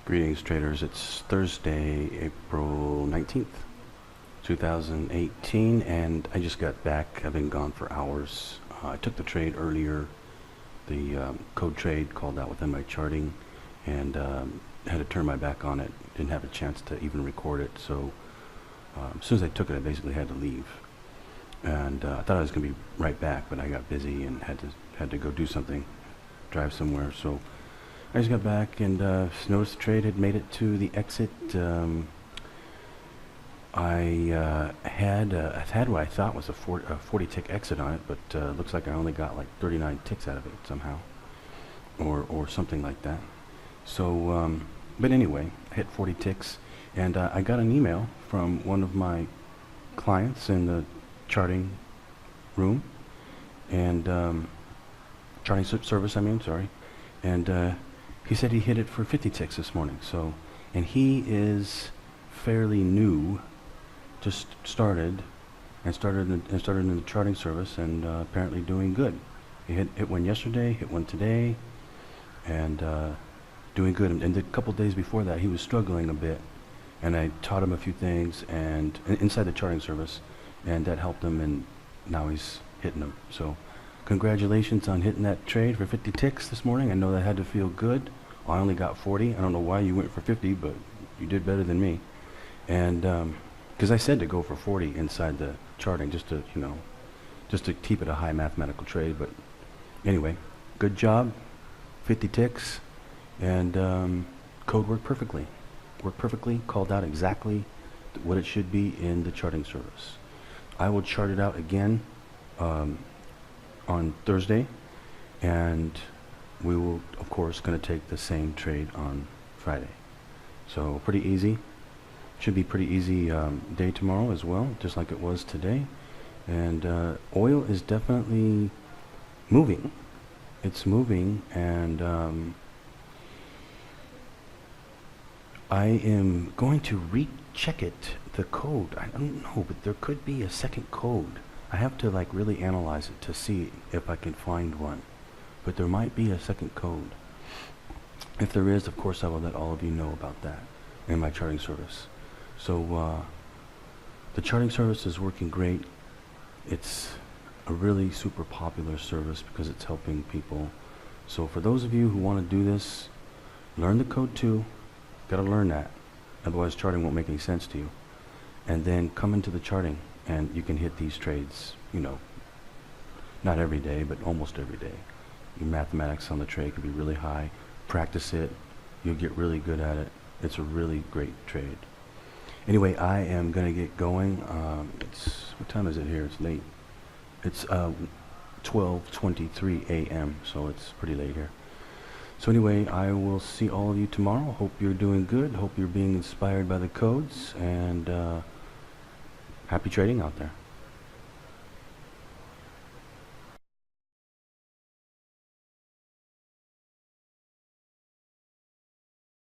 Greetings, traders. It's Thursday, April 19th, 2018, and I just got back. I've been gone for hours. I took the trade earlier, the code trade called out within my charting, and had to turn my back on it. Didn't have a chance to even record it, so as soon as I took it, I basically had to leave. And I thought I was going to be right back, but I got busy and had to go do something, drive somewhere. So I just got back and noticed the trade had made it to the exit. I had what I thought was a 40 tick exit on it, but looks like I only got like 39 ticks out of it somehow, or something like that. So, but anyway, I hit 40 ticks, and I got an email from one of my clients in the charting room, and charting service, I mean, sorry, and he said he hit it for 50 ticks this morning. So, and he is fairly new, just started in the charting service, and apparently doing good. He hit one yesterday, hit one today, and doing good. And a couple days before that, he was struggling a bit, and I taught him a few things and inside the charting service, and that helped him, and now he's hitting them. So congratulations on hitting that trade for 50 ticks this morning. I know that had to feel good. Well, I only got 40. I don't know why you went for 50, but you did better than me. And because I said to go for 40 inside the charting, just to keep it a high mathematical trade. But anyway, good job, 50 ticks, and code worked perfectly. Called out exactly what it should be in the charting service. I will chart it out again on Thursday, and we will, of course, going to take the same trade on Friday. So pretty easy. Should be pretty easy day tomorrow as well, just like it was today. And oil is definitely moving. It's moving, and I am going to recheck it, the code. I don't know, but there could be a second code. I have to like really analyze it to see if I can find one. But there might be a second code. If there is, of course, I will let all of you know about that in my charting service. So the charting service is working great. It's a really super popular service because it's helping people. So for those of you who want to do this, learn the code too. Got to learn that. Otherwise, charting won't make any sense to you. And then come into the charting, and you can hit these trades, not every day, but almost every day. Your mathematics on the trade could be really high. Practice it. You'll get really good at it. It's a really great trade. Anyway, I am going to get going. What time is it here? It's late. It's 12:23 a.m., so it's pretty late here. So anyway, I will see all of you tomorrow. Hope you're doing good. Hope you're being inspired by the codes, and happy trading out there.